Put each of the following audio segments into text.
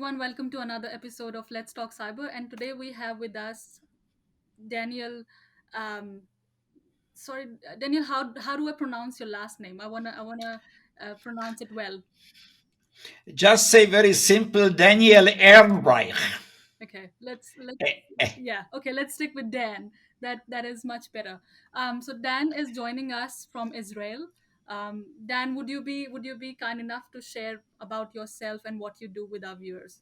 everyone, welcome to another episode of Let's Talk Cyber. And today we have with us Daniel. Um, sorry, Daniel. How do I pronounce your last name? I wanna pronounce it well. Just say very simple, Daniel Ehrenreich. Okay, let's Eh, eh. yeah. Okay, let's stick with Dan. That is much better. So Dan is joining us from Israel. Dan, would you be kind enough to share about yourself and what you do with our viewers?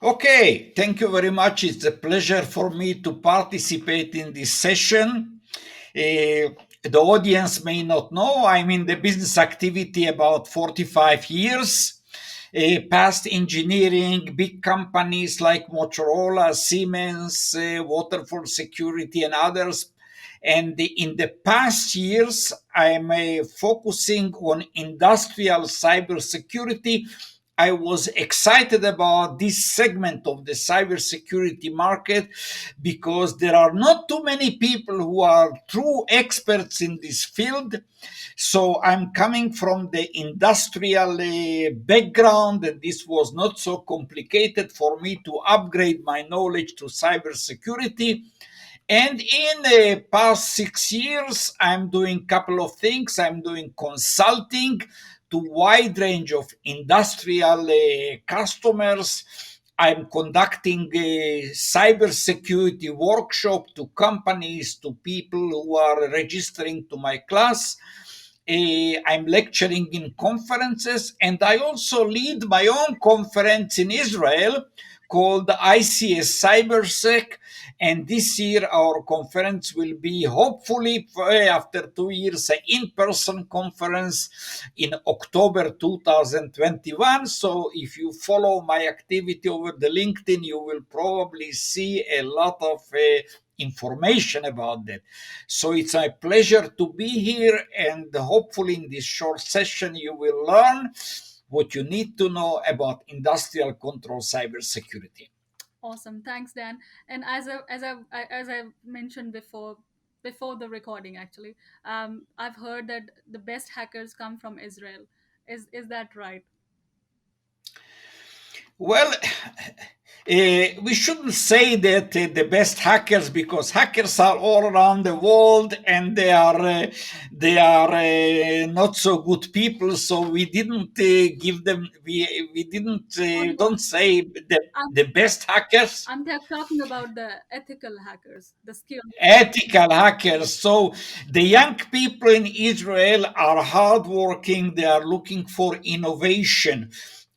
Okay, thank you very much. It's a pleasure for me to participate in this session. The audience may not know I'm in the business activity about 45 years. Past engineering, big companies like Motorola, Siemens, Waterfall Security, and others. And in the past years, I'm focusing on industrial cybersecurity. I was excited about this segment of the cybersecurity market because there are not too many people who are true experts in this field. So I'm coming from the industrial background, and this was not so complicated for me to upgrade my knowledge to cybersecurity. And in the past 6 years, I'm doing a couple of things. I'm doing consulting to wide range of industrial customers. I'm conducting a cybersecurity workshop to companies, to people who are registering to my class. I'm lecturing in conferences, and I also lead my own conference in Israel called ICS Cybersec. And this year, our conference will be hopefully, after 2 years, an in person conference in October 2021. So, if you follow my activity over the LinkedIn, you will probably see a lot of information about that. So, it's a pleasure to be here, and hopefully, in this short session, you will learn what you need to know about industrial control cybersecurity. Awesome, thanks, Dan. And as I mentioned before the recording, actually, I've heard that the best hackers come from Israel. Is that right? Well, we shouldn't say that the best hackers, because hackers are all around the world, and they are not so good people. So we didn't give them. We didn't Oh no, don't say I'm the best hackers. talking about the ethical hackers, the skilled. Ethical hackers. So the young people in Israel are hardworking. They are looking for innovation.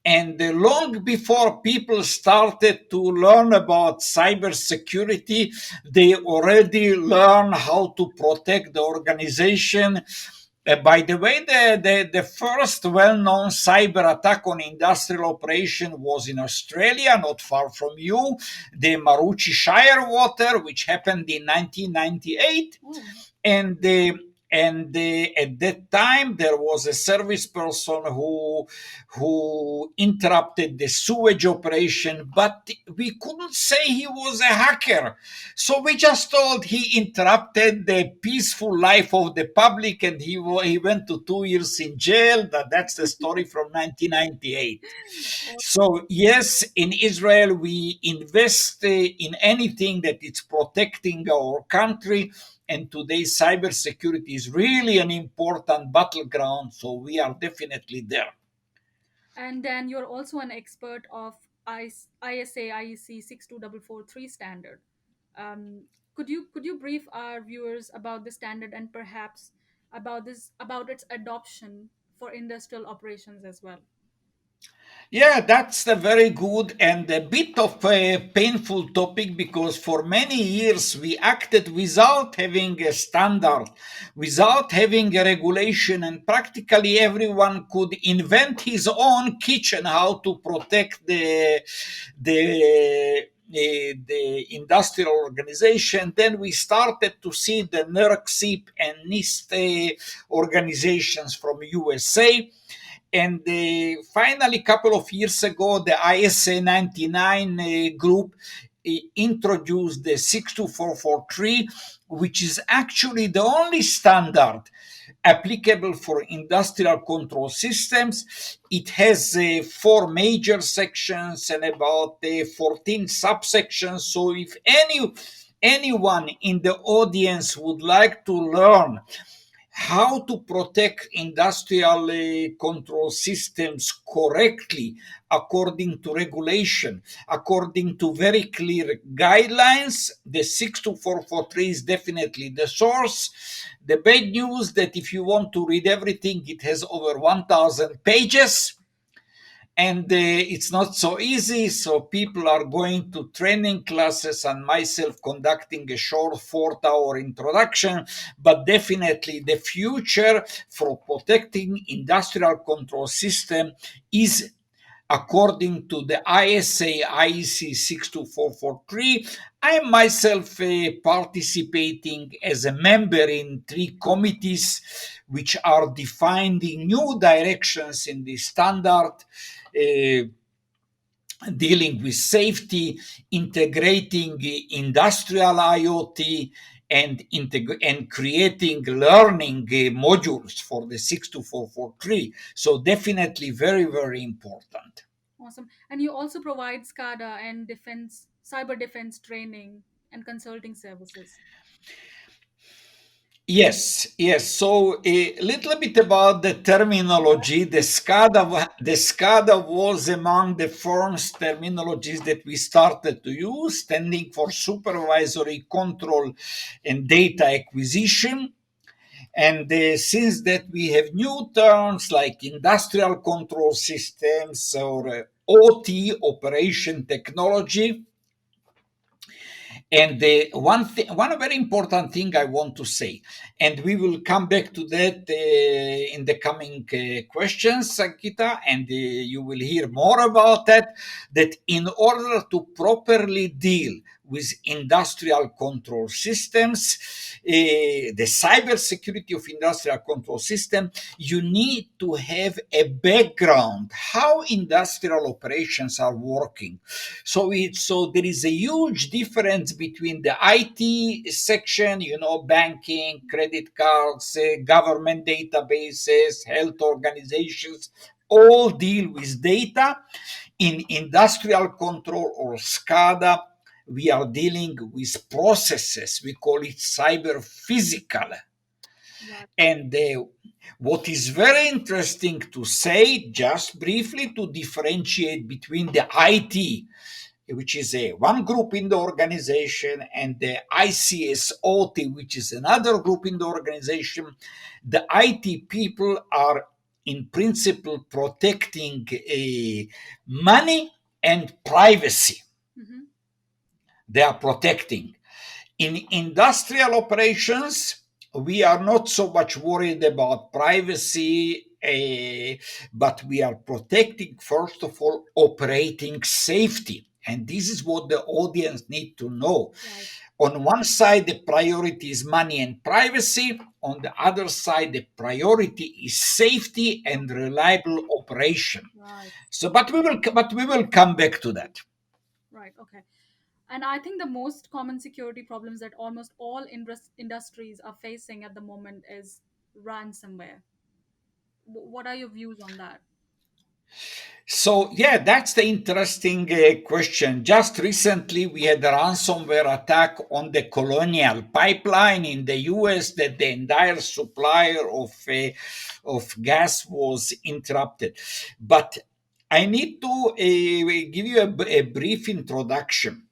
And long before people started to learn about cybersecurity, they already learn how to protect the organization. By the way, the first well known cyber attack on industrial operation was in Australia, not far from you, the Maruchi Shire water, which happened in 1998. Oh, And at that time there was a service person who interrupted the sewage operation, but we couldn't say he was a hacker. So we just told he interrupted the peaceful life of the public, and he went to 2 years in jail. That's the story from 1998. So yes, in Israel we invest in anything that is protecting our country, and today cybersecurity is really an important battleground. So we are definitely there. and then you're also an expert of ISA IEC 62443 standard. Could you brief our viewers about the standard and perhaps about its adoption for industrial operations as well? Yeah, that's a very good and a bit of a painful topic, because for many years we acted without having a standard, without having a regulation, and practically everyone could invent his own kitchen how to protect the industrial organization. Then we started to see the NERC and NIST organizations from USA. And finally, a couple of years ago, the ISA 99 group introduced the 62443, which is actually the only standard applicable for industrial control systems. It has four major sections and about 14 subsections. So if anyone in the audience would like to learn how to protect industrial control systems correctly according to regulation, according to very clear guidelines, the 62443 is definitely the source. The bad news that if you want to read everything, it has over 1,000 pages, and it's not so easy. So people are going to training classes and myself conducting a short 4-hour introduction. But definitely the future for protecting industrial control system is according to the ISA IEC 62443. I myself participating as a member in 3 committees which are defining new directions in the standard, uh, dealing with safety, integrating industrial IoT, and creating learning modules for the 62443. So definitely very, very important. Awesome. And you also provide SCADA and defense, cyber defense training and consulting services. Yes, yes. So a little bit about the terminology. The SCADA was among the first terminologies that we started to use, standing for supervisory control and data acquisition. And since that, we have new terms like industrial control systems or OT, operation technology. And one very important thing I want to say, and we will come back to that in the coming questions, Ankita, and you will hear more about that. That in order to properly deal with industrial control systems, the cybersecurity of industrial control system, you need to have a background how industrial operations are working. So there is a huge difference between the IT section, banking, credit cards, government databases, health organizations, all deal with data. In industrial control or SCADA, we are dealing with processes. We call it cyber physical. Right. And what is very interesting to say, just briefly to differentiate between the IT, which is a one group in the organization, and the ICS OT, which is another group in the organization. The IT people are in principle protecting money and privacy. Mm-hmm. They are protecting. In industrial operations, we are not so much worried about privacy, but we are protecting, first of all, operating safety. And this is what the audience need to know. Right. On one side, the priority is money and privacy. On the other side, the priority is safety and reliable operation. Right. So, but we will come back to that. Right. Okay. And I think the most common security problems that almost all industries are facing at the moment is ransomware. What are your views on that? So, yeah, that's the interesting question. Just recently, we had a ransomware attack on the Colonial Pipeline in the US that the entire supplier of gas was interrupted. But I need to give you a brief introduction.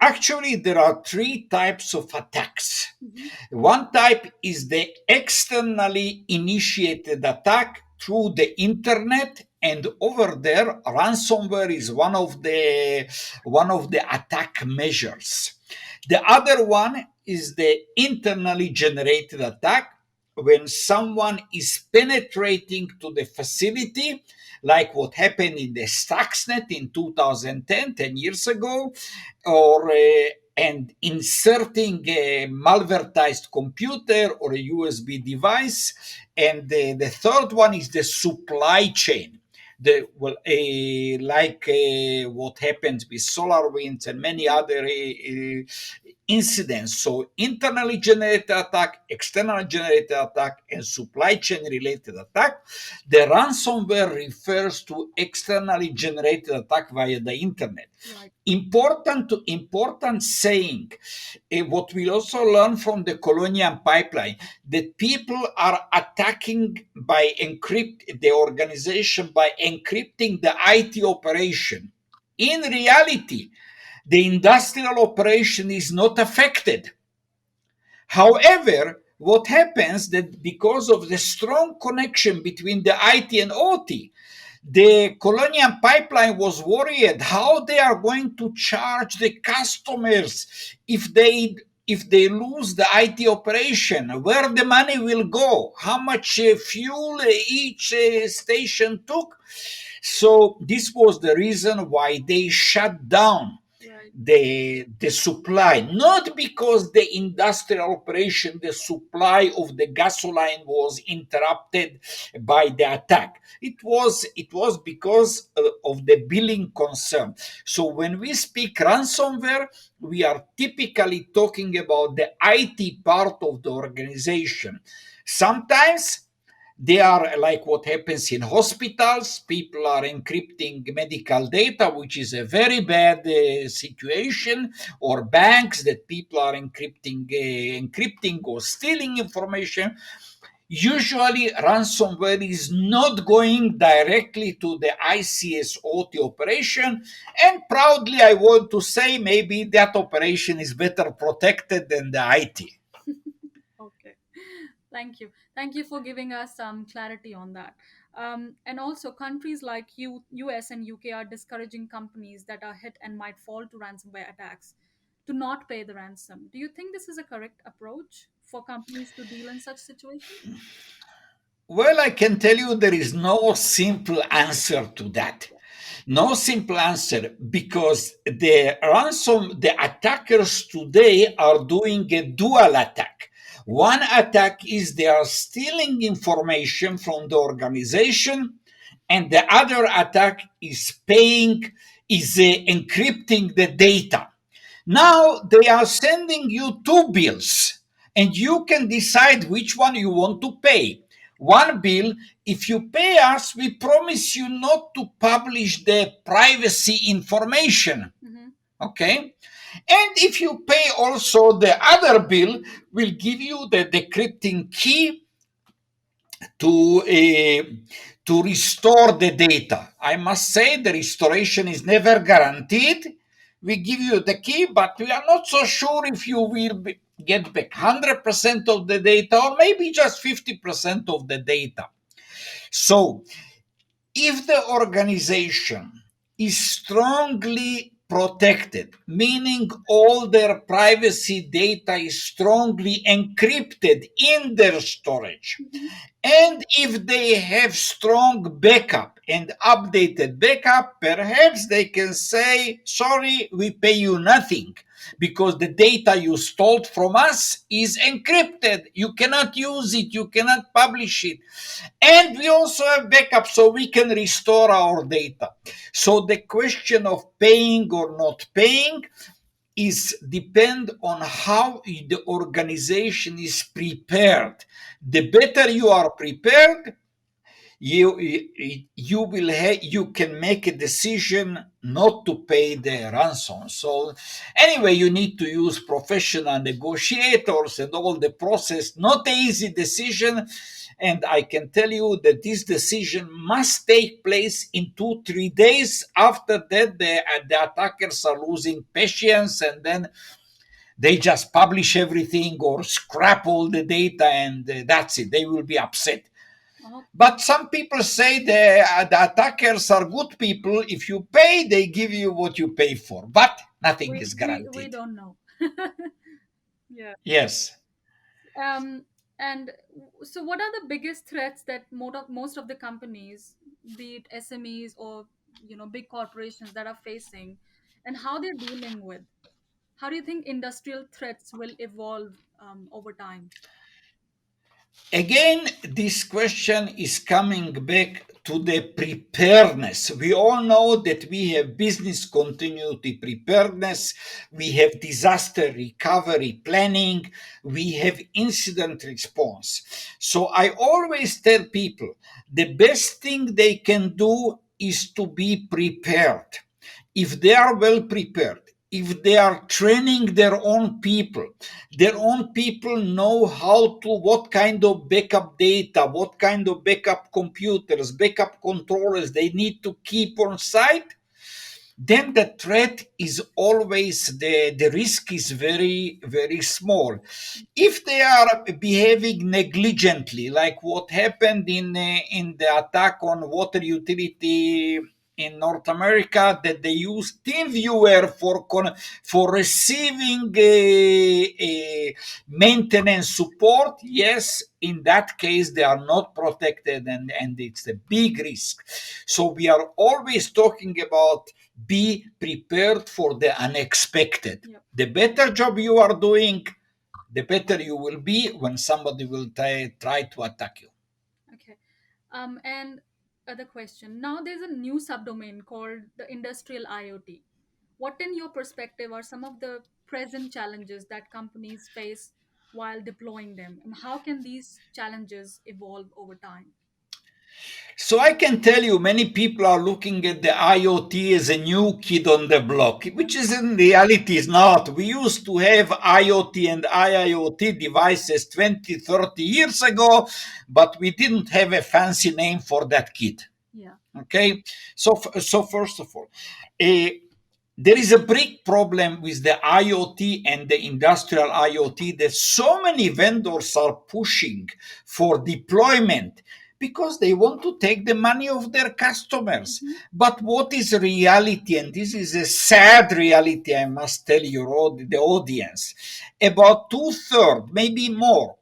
Actually, there are 3 types of attacks. Mm-hmm. One type is the externally initiated attack through the internet, and over there, ransomware is one of the attack measures. The other one is the internally generated attack, when someone is penetrating to the facility, like what happened in the Stuxnet in 2010, 10 years ago, or and inserting a malvertised computer or a USB device. And the third one is the supply chain. Like what happens with SolarWinds and many other incidents. So internally generated attack, externally generated attack, and supply chain related attack. The ransomware refers to externally generated attack via the internet. Right. Important saying, what we also learn from the colonial pipeline, that people are attacking by encrypt the organization by encrypting the IT operation. In reality, the industrial operation is not affected. However, what happens that because of the strong connection between the IT and OT, the colonial pipeline was worried how they are going to charge the customers if they lose the IT operation, where the money will go, how much fuel each station took. So this was the reason why they shut down Right. the supply, not because the industrial operation, the supply of the gasoline was interrupted by the attack. It was because of the billing concern. So when we speak ransomware, we are typically talking about the IT part of the organization. Sometimes they are like what happens in hospitals. People are encrypting medical data, which is a very bad situation, or banks that people are encrypting or stealing information. Usually, ransomware is not going directly to the ICS OT operation, and proudly, I want to say maybe that operation is better protected than the IT. Okay. Thank you. Thank you for giving us some clarity on that. And also, countries like US and UK are discouraging companies that are hit and might fall to ransomware attacks to not pay the ransom. Do you think this is a correct approach for companies to deal in such situations? Well, I can tell you there is no simple answer to that. No simple answer, because the attackers today are doing a dual attack. One attack is they are stealing information from the organization, and the other attack is encrypting the data. Now they are sending you two bills, and you can decide which one you want to pay. One bill, if you pay us, we promise you not to publish the privacy information. Mm-hmm. Okay? And if you pay also the other bill, we'll give you the decrypting key to restore the data. I must say the restoration is never guaranteed. We give you the key, but we are not so sure if you will get back 100% of the data, or maybe just 50% of the data. So if the organization is strongly protected, meaning all their privacy data is strongly encrypted in their storage, Mm-hmm. and if they have strong backup and updated backup, perhaps they can say, sorry, we pay you nothing because the data you stole from us is encrypted. You cannot use it, you cannot publish it. And we also have backup so we can restore our data. So the question of paying or not paying is depend on how the organization is prepared. The better you are prepared, you can make a decision not to pay the ransom. So anyway, you need to use professional negotiators and all the process. Not an easy decision, and I can tell you that this decision must take place in 2-3 days. After that, the attackers are losing patience, and then they just publish everything or scrap all the data, and that's it. They will be upset. Oh, But some people say the attackers are good people. If you pay, they give you what you pay for. But nothing is we guaranteed. don't know. Yeah. Yes. Um, and so, what are the biggest threats that most of the companies, be it SMEs or big corporations, that are facing, and how they're dealing with? How do you think industrial threats will evolve over time? Again, this question is coming back to the preparedness. We all know that we have business continuity preparedness, we have disaster recovery planning, we have incident response. So I always tell people the best thing they can do is to be prepared. If they are well prepared, if they are training their own people know how to, what kind of backup data, what kind of backup computers, backup controllers they need to keep on site, then the threat is always, the risk is very, very small. If they are behaving negligently, like what happened in the attack on water utility in North America, that they used TeamViewer for receiving a maintenance support, yes, in that case they are not protected, and it's a big risk. So we are always talking about be prepared for the unexpected. Yep. The better job you are doing, the better you will be when somebody will try to attack you. Okay. And other question. Now there's a new subdomain called the industrial IoT. What, in your perspective, are some of the present challenges that companies face while deploying them, and how can these challenges evolve over time? So I can tell you, many people are looking at the IoT as a new kid on the block, Yeah. which is in reality is not. We used to have IoT and IIoT devices 20, 30 years ago, but we didn't have a fancy name for that kid. Yeah. Okay, so first of all, uh, there is a big problem with the IoT and the industrial IoT, that so many vendors are pushing for deployment because they want to take the money of their customers. Hmm. But what is reality? And this is a sad reality, I must tell you, the audience. About two-thirds, maybe more,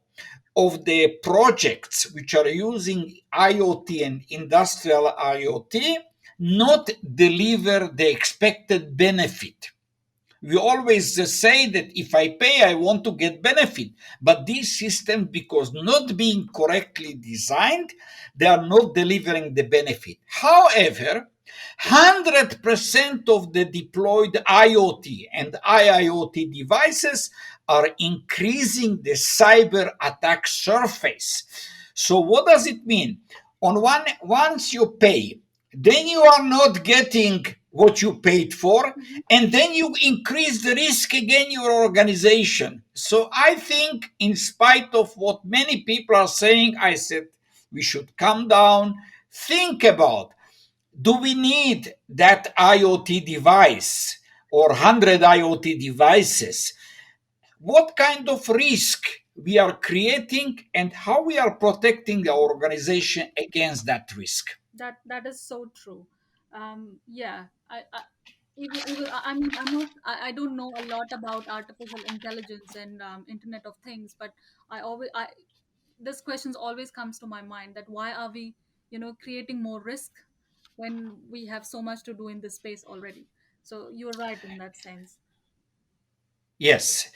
of the projects which are using IoT and industrial IoT not deliver the expected benefit. We always say that if I pay, I want to get benefit. But these systems, because not being correctly designed, they are not delivering the benefit. However, 100% of the deployed IoT and IIoT devices are increasing the cyber attack surface. So what does it mean? Once you pay, then you are not getting what you paid for, Hmm. and then you increase the risk again your organization. So I think, in spite of what many people are saying, I said we should come down, think about, do we need that IoT device or 100 IoT devices? What kind of risk we are creating, and how we are protecting our organization against that risk? That is so true. Yeah, I mean, I don't know a lot about artificial intelligence and Internet of Things, but I this questions always comes to my mind, that why are we, creating more risk when we have so much to do in this space already? So you're right in that sense. Yes.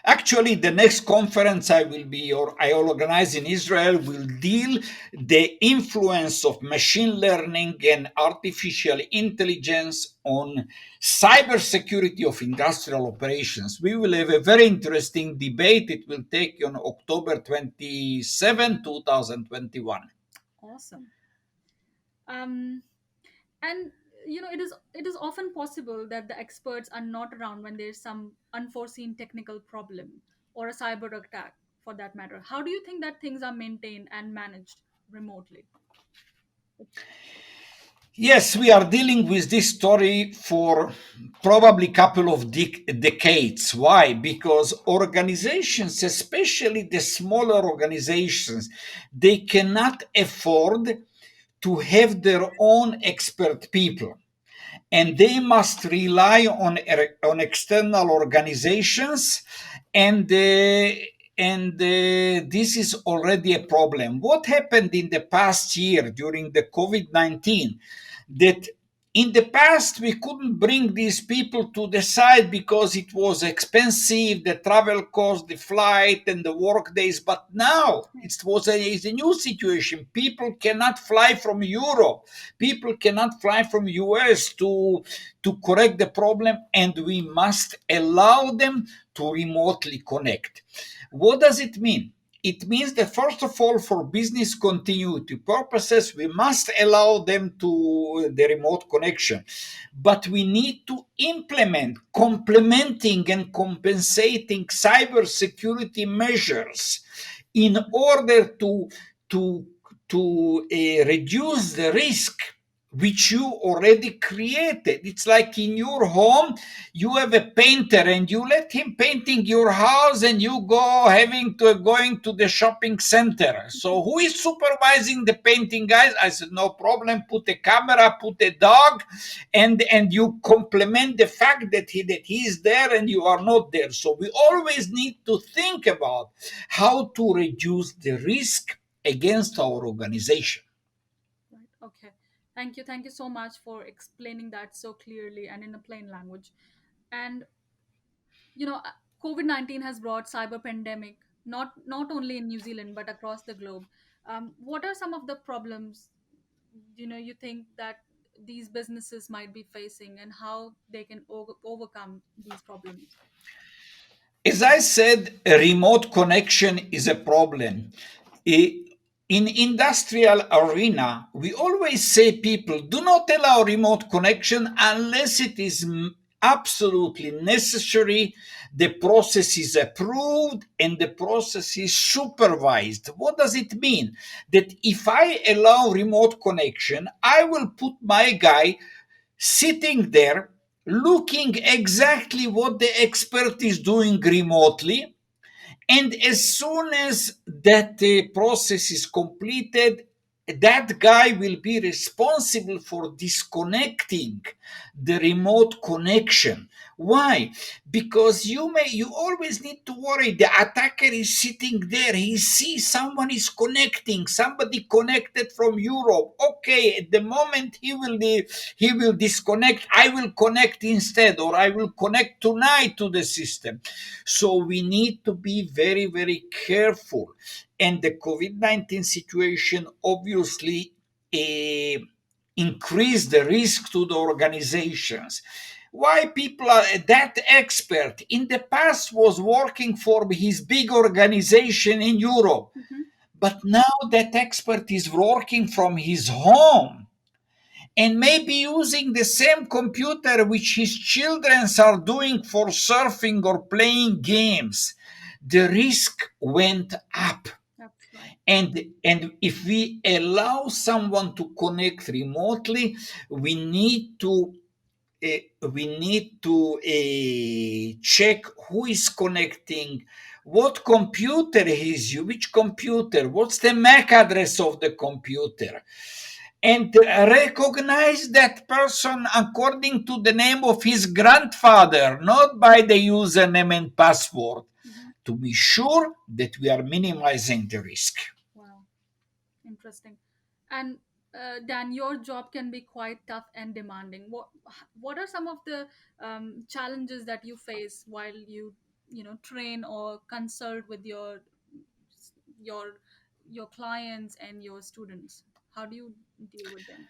Actually, the next conference I will be, or I will organize in Israel, will deal the influence of machine learning and artificial intelligence on cybersecurity of industrial operations. We will have a very interesting debate. It will take on October 27, 2021. Awesome. Um, and it is often possible that the experts are not around when there's some unforeseen technical problem or a cyber attack, for that matter. How do you think that things are maintained and managed remotely? Yes, we are dealing with this story for probably a couple of decades. Why? Because organizations, especially the smaller organizations, they cannot afford to have their own expert people, and they must rely on external organizations, and this is already a problem. What happened in the past year during the COVID-19, that In the past, we couldn't bring these people to the site because it was expensive, the travel cost, the flight, and the work days. But now it's a new situation. People cannot fly from Europe. People cannot fly from US to correct the problem, and we must allow them to remotely connect. What does it mean? It means that, first of all, for business continuity purposes, we must allow them to the remote connection. But we need to implement complementing and compensating cybersecurity measures in order to, to reduce the risk which you already created. It's like in your home, you have a painter and you let him painting your house and you going to the shopping center. So who is supervising the painting, guys? I said, no problem, put a camera, put a dog, and you complement the fact that he is there and you are not there. So we always need to think about how to reduce the risk against our organization. Right. Okay. Thank you. Thank you so much for explaining that so clearly and in a plain language. And COVID-19 has brought cyber pandemic not only in New Zealand but across the globe. What are some of the problems you think that these businesses might be facing, and how they can overcome these problems? As I said, a remote connection is a problem. I- In industrial arena, we always say people do not allow remote connection unless it is absolutely necessary, the process is approved, and the process is supervised. What does it mean? That if I allow remote connection, I will put my guy sitting there looking exactly what the expert is doing remotely, and as soon as that process is completed, that guy will be responsible for disconnecting the remote connection. Why? Because you always need to worry. The attacker is sitting there. He sees someone is connecting, somebody connected from Europe. Okay, at the moment he will disconnect. I will connect instead, or I will connect tonight to the system. So we need to be very, very careful. And the COVID-19 situation obviously uh, increased the risk to the organizations. Why people are that expert in the past was working for his big organization in Europe, Mm-hmm. but now that expert is working from his home and maybe using the same computer which his children are doing for surfing or playing games. The risk went up. That's right. And if we allow someone to connect remotely, we need to check who is connecting, what computer he's you, which computer, what's the MAC address of the computer, and recognize that person according to the name of his grandfather, not by the username and password, Mm-hmm. to be sure that we are minimizing the risk. Wow. Interesting. And Dan, your job can be quite tough and demanding. What are some of the challenges that you face while you train or consult with your your clients and your students? How do you deal with them?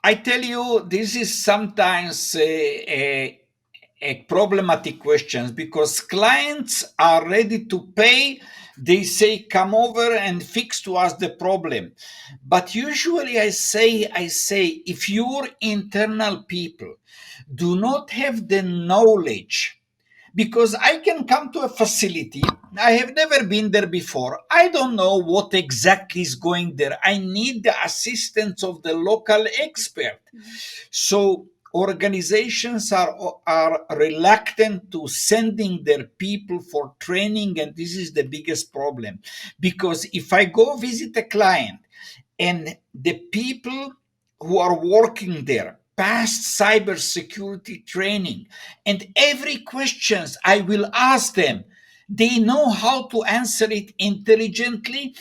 I tell you, this is sometimes a problematic question because clients are ready to pay. They say, "Come over and fix to us the problem." But usually, I say, if your internal people do not have the knowledge, because I can come to a facility. I have never been there before. I don't know what exactly is going there. I need the assistance of the local expert. Mm-hmm. So organizations are reluctant to sending their people for training, and this is the biggest problem. Because if I go visit a client and the people who are working there past cybersecurity training, and every questions I will ask them, they know how to answer it intelligently,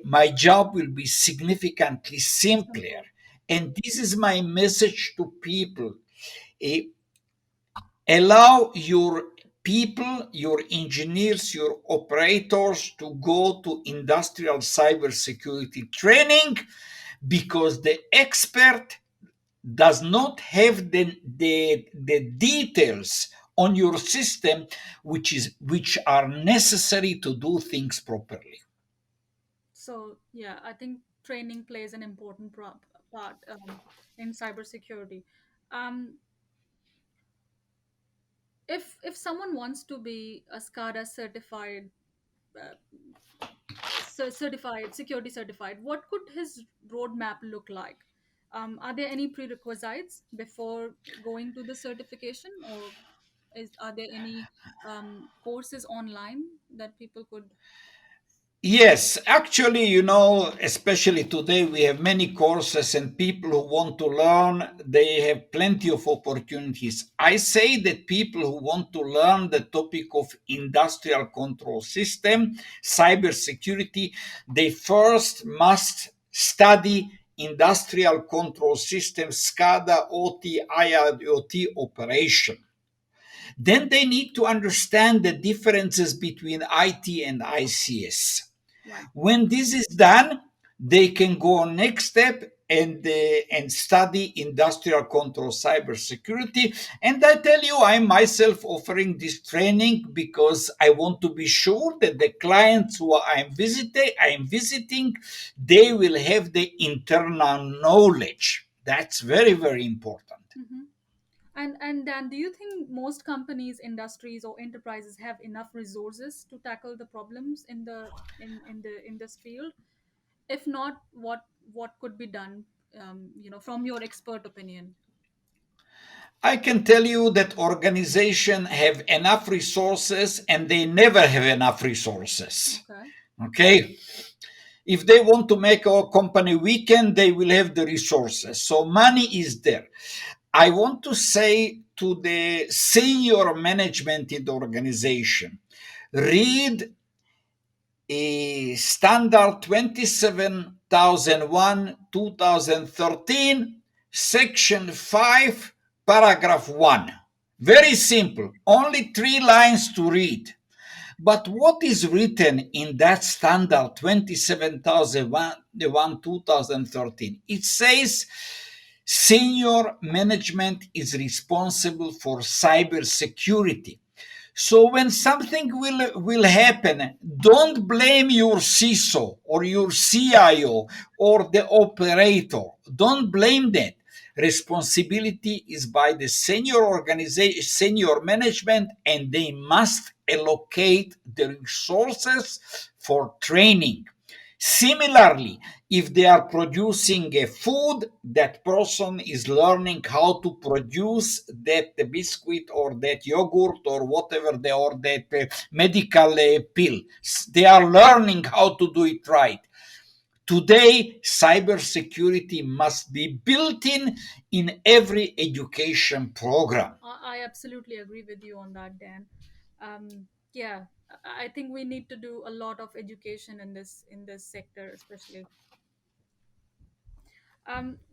my job will be significantly simpler. Simple. And this is my message to people. Eh, Allow your people, your engineers, your operators to go to industrial cybersecurity training, because the expert does not have the details on your system which are necessary to do things properly. So yeah, I think training plays an important part in cybersecurity. Um, if someone wants to be a SCADA certified, uh, certified security certified, what could his roadmap look like? Are there any prerequisites before going to the certification, or are there any courses online that people could? Yes, actually, especially today, we have many courses, and people who want to learn, they have plenty of opportunities. I say that people who want to learn the topic of industrial control system, cybersecurity, they first must study industrial control system, SCADA, OT, IIoT operation. Then they need to understand the differences between IT and ICS. Right. When this is done, they can go on next step and study industrial control cybersecurity. And I tell you, I'm myself offering this training because I want to be sure that the clients who I'm visiting, they will have the internal knowledge. That's very, very important. Mm-hmm. And Dan, do you think most companies, industries, or enterprises have enough resources to tackle the problems in this field? If not, what could be done? From your expert opinion. I can tell you that organizations have enough resources and they never have enough resources. Okay. Okay? If they want to make our company weaken, they will have the resources. So money is there. I want to say to the senior management in the organization, read a standard 27001 2013, section 5, paragraph 1. Very simple, only 3 lines to read. But what is written in that standard 27001 2013? It says senior management is responsible for cybersecurity. So when something will happen, don't blame your CISO or your CIO or the operator. Don't blame that. Responsibility is by the senior organization, senior management, and they must allocate the resources for training. Similarly, if they are producing a food, that person is learning how to produce that biscuit or that yogurt or whatever they or that medical pill. They are learning how to do it right. Today, cybersecurity must be built in every education program. I absolutely agree with you on that, Dan. Yeah, I think we need to do a lot of education in this sector, especially.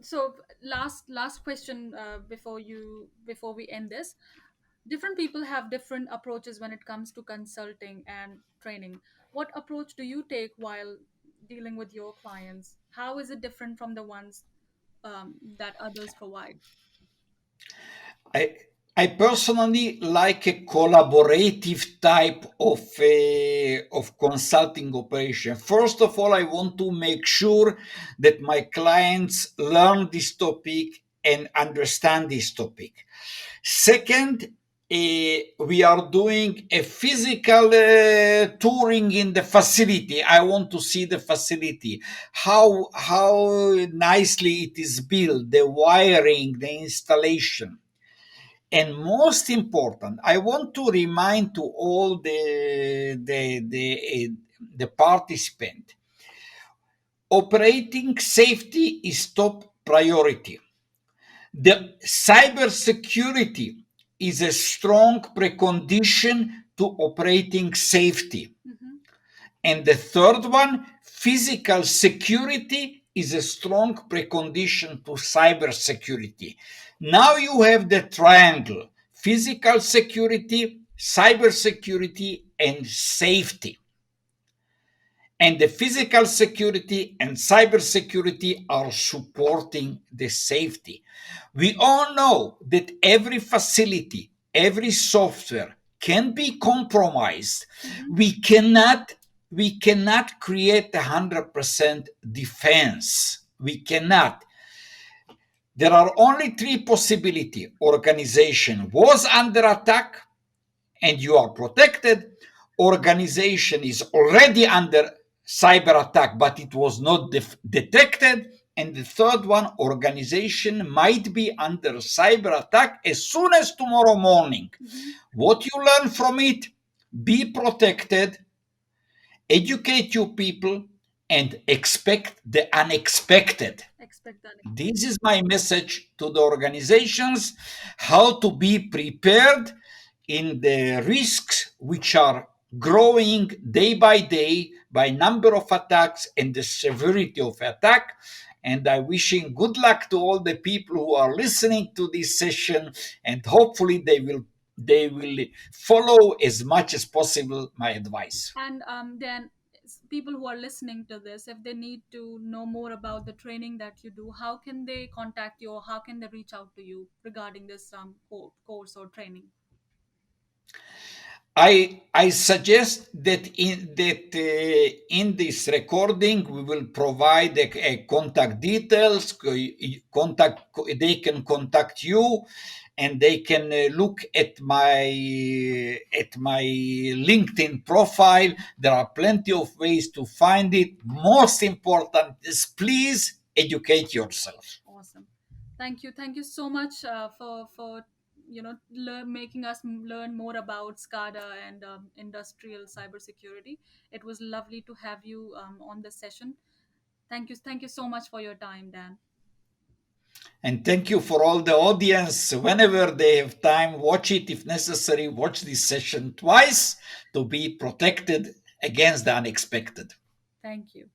So last question before we end this. Different people have different approaches when it comes to consulting and training. What approach do you take while dealing with your clients? How is it different from the ones that others provide? I I personally like a collaborative type of consulting operation. First of all, I want to make sure that my clients learn this topic and understand this topic. Second, we are doing a physical touring in the facility. I want to see the facility, how nicely it is built, the wiring, the installation. And most important, I want to remind to all the participant, operating safety is top priority. The cybersecurity is a strong precondition to operating safety. Mm-hmm. And the third one, physical security is a strong precondition to cybersecurity. Now you have the triangle: physical security, cybersecurity, and safety. And the physical security and cybersecurity are supporting the safety. We all know that every facility, every software can be compromised. Mm-hmm. We cannot create 100% defense. We cannot. There are only three possibilities: organization was under attack and you are protected; organization is already under cyber attack but it was not detected; and the third one, organization might be under cyber attack as soon as tomorrow morning. Mm-hmm. What you learn from it: be protected, educate your people, and expect the unexpected. Expect that. This is my message to the organizations: how to be prepared in the risks which are growing day by day by number of attacks and the severity of attack. And I wishing good luck to all the people who are listening to this session, and hopefully they will follow as much as possible my advice. And then people who are listening to this, if they need to know more about the training that you do, how can they contact you, or how can they reach out to you regarding this course or training? I suggest that in this recording we will provide a contact details. Contact They can contact you, and they can look at my LinkedIn profile. There are plenty of ways to find it. Most important is, please educate yourself. Awesome. Thank you so much for making us learn more about SCADA and industrial cybersecurity. It was lovely to have you on this session. Thank you so much for your time, Dan. And thank you for all the audience. Whenever they have time, watch it. If necessary, watch this session twice to be protected against the unexpected. Thank you.